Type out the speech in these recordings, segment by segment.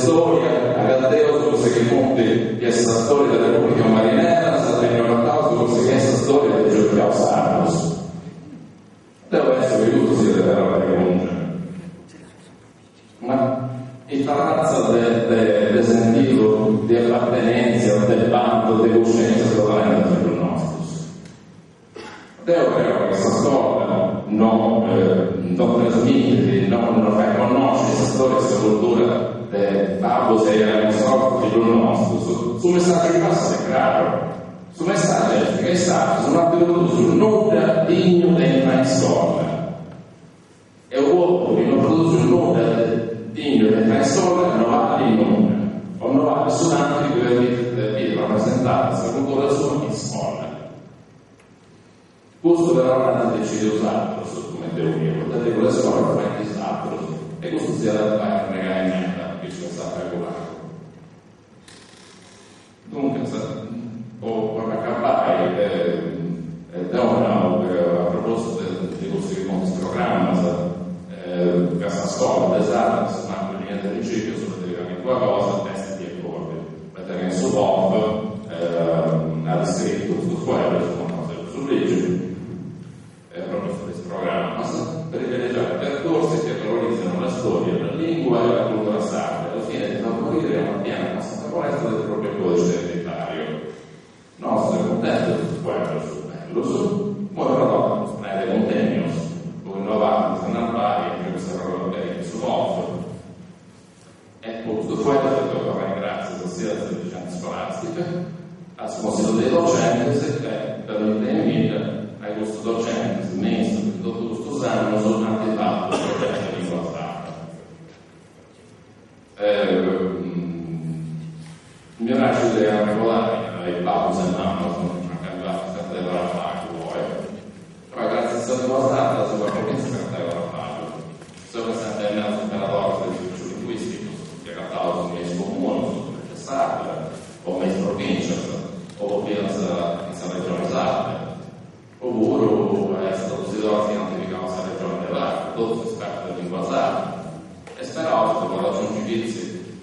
storia, Agatteo su che monte che è la storia della Repubblica Marinera, Saturnino Gattao su che è la storia di Giorgio Sardos. Devo essere venuto sia della roba che comunque. Ma il palazzo del sentito di appartenenza, del bando, di coscienza, solamente per il nostro. Devo però questa storia non trasmette, non fa conoscere questa storia, questa cultura del babbo se era un sorto di quello nostro. Su messaggio di passo è chiaro. Su messaggio che è stato, sono avvenuto sul nulla digno della scuola. E un uomo che non produce un nulla digno della scuola non vale in nulla, o non vale soltanto che deve rappresentare questa cultura sua in scuola. Questo però non decide di usarlo come teoria, potete con le scuole fare disastro e questo sia da fare regalmente che ci è stato regolato. Dunque, per accappare, a proposito di questo programma, questa scuola d'esame, se non ha niente di principio, sono derivati qualcosa, testi di accordi. Perché in suo pop ha descritto questo squadro, sul legge, proprio su questo programma, per privilegiare percorsi che valorizzano la storia, la lingua e la cultura sarda, alla fine di favorire una piena consapevolezza del proprio codice identitario. Nostro è contento di quello su bello, ma però prende contegnos, o innovati, sanarbari, e questa roba che su off. Ecco, questo fuori da tutto ringrazio sia alle dirigenti scolastiche, al consiglio dei docenti, che per l'intendimento ai questo docente, messo di tutto questo anno, sono anche fatto il progetto di guardare. Il mio nascita era regolare, ai babbo e mamma sono cambiati 7 euro a fare, però grazie a questa guardata la sua provincia 7 euro a fare. Sono sempre in mezzo imperatore del giudizio linguistico, che ha cattato su miei comuni, su necessario, o mezzo provincia, o pensa in regione sarda. Oppure è stato considerato scientifico la regione dell'arte, tutto esperto di lingua sarda. E speravo che con la giudizio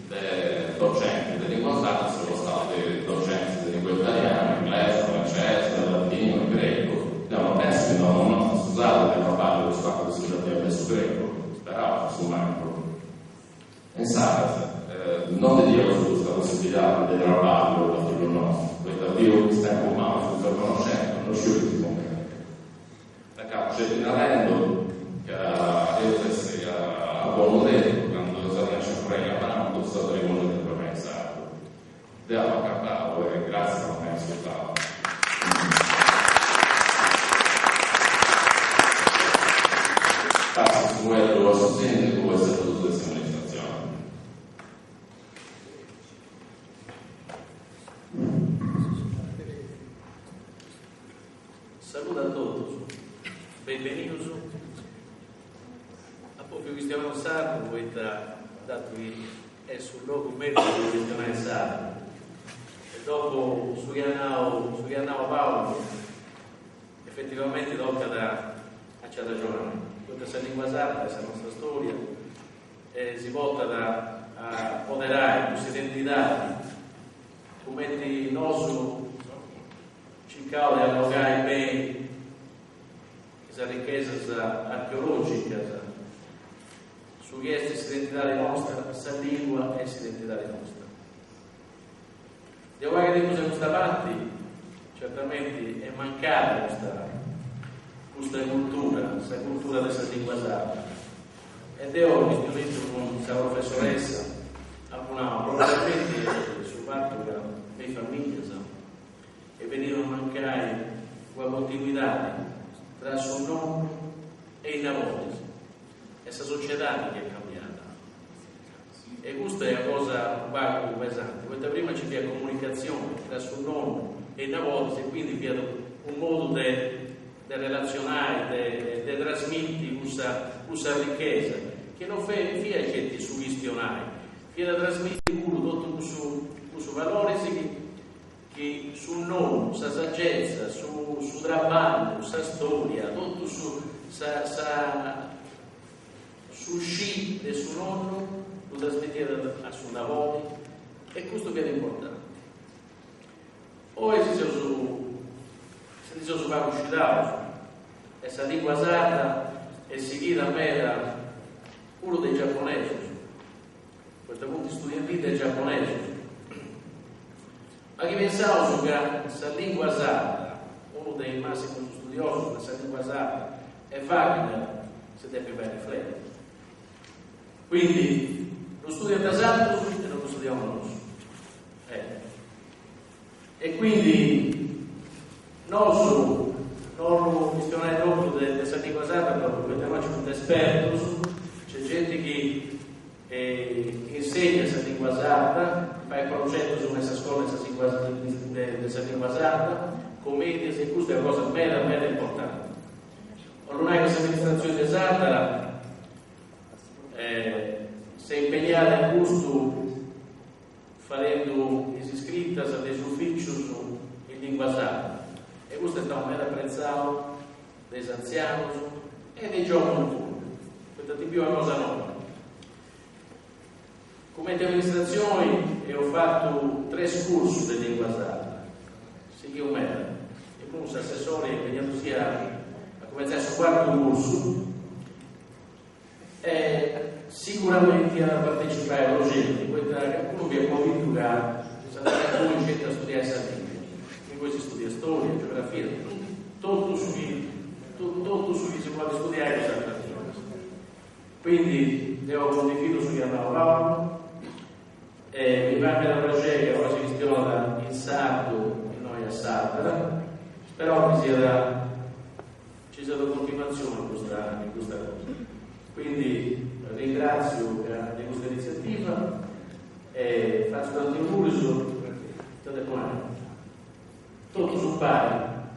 dei docenti di lingua sarda sono stati docenti di lingua italiana, inglese, francese, latino, greco. Non penso che non scusate per parlare dello stato di studio su greco, speravo insomma. Pensate, non ti dico su questa possibilità di derivare da figlio nostro, questo Dio che sta in comando, sta conoscendo, non scioglie di come. C'è in Arendo che a buon detto quando si riesce a fare la mano è stato rivolto per pensare devo accattare e grazie a me ascoltato passo su quello lo sostiene con questa autosessionalizzazione. Saluto a tutti. Benvenuti a proprio che stiamo usando questa dato che è sul luogo medico di gestionare sardo e dopo su Iannao Paolo effettivamente tocca da a c'è ragione questa lingua sarda, questa nostra storia si volta a moderare queste identità come il nostro cercare di allogare bene questa ricchezza archeologica su questa identità nostra, questa lingua e questa identità nostra. Devo dire che da questa parte certamente è mancata questa cultura della lingua sarda. Ed io ho detto con questa professoressa probabilmente sul fatto che le famiglie e venivano a mancare una continuità tra suo nome e il lavoro. Questa società che è cambiata. E questa è una cosa un pesante. Questa prima c'è la comunicazione tra suo nome e il lavoro, e quindi c'è un modo di relazionare, di trasmettere questa ricchezza, che non fa che ti suggestionare, che da trasmettere tutto questo valore che sul nome, questa saggezza, su trabalho, questa storia, tutto su sci del suo nonno, lo trasmettete su lavori, e questo che è importante. Poi si dice su Paolo Citao, questa lingua sarda è seguita a me da uno dei giapponesi, questo punto studiantile giapponese, ma che pensavo che questa lingua sarda, uno dei massimi studiosi di questa lingua sarda, è Wagner, si deve fare riflettere. Quindi lo studio da santo e non lo studiamo noi. E quindi non lo questionare troppo di questa lingua sarda, perché vediamo c'è un esperto, c'è gente che insegna questa lingua sarda, fa il progetto su questa scuola questa lingua sarda, commedie, e questa è una cosa mera importante. Ormai questa amministrazione sarda si è impegnata in questo, facendo iscritti dei uffici in lingua sarda, e questo è stato ben apprezzato dai anziani e dei giovani. Questa è più una cosa nuova. Come amministrazione ho fatto 3 corsi di lingua sarda, sì che un mera, e come assessore impegnato sia a cominciare sul 4º corso, sicuramente a partecipare alla gente, qualcuno vi ha convinto che sarà gente a studiare Sardegna, in cui si studia storia, geografia, tutto su chi si può studiare in Sardegna. Quindi devo condivido su chi andava Paolo, mi pare la progetto che ora si gestiona in sardo e noi a Sardegna, spero che ci sia una continuazione in questa cosa. Quindi ringrazio di questa iniziativa e faccio tanti auguri tutto sul pari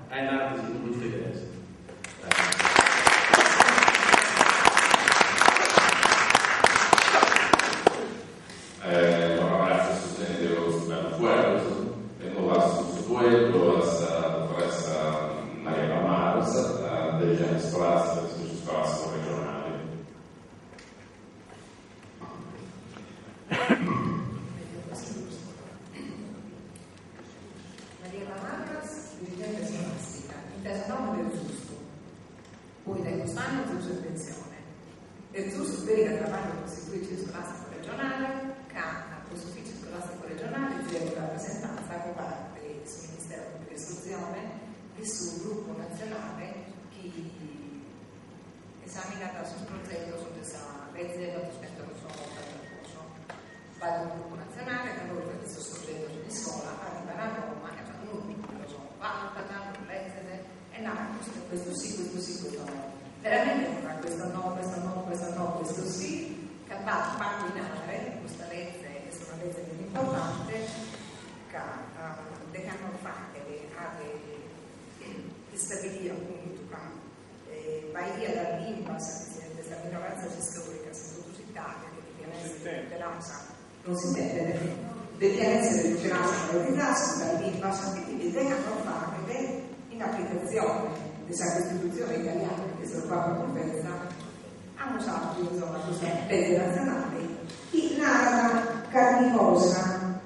ai nati di queste chiese. Allora, grazie a sostegno dello Stefano Fuero, e nuova sostituendo la dottoressa Maria Mars, del genere scolastico, dell'istituto scolastico regionale. Maria Mars, dirigente scolastica, intesa nome del giusto, poi dai costani del sospensione. Il giusto deriva dalla parte del servizio scolastico regionale, che ha questo ufficio scolastico regionale zero rappresentanza che parte sul Ministero dell'Istruzione e sul gruppo nazionale che esamina sul progetto su questa legge dello spetto lo so percorso. Va dal gruppo nazionale che allora questo progetto di scuola arriva a Roma e fa un lo so, valutano, leggere e questo sì, questo no. Veramente non fa questo no, questo sì, che va a paginare questa legge, che è una legge molto importante, che hanno fatto di stabilire appunto che Bahia dall'Invas, questa minoranza storica, soprattutto Italia, che non si intende, deve essere vigilanza valorizzata dall'Invas, quindi devono fare in applicazione della Costituzione italiana, che sono qua per conferenza, hanno usato questa legge nazionale, che narra carnivosa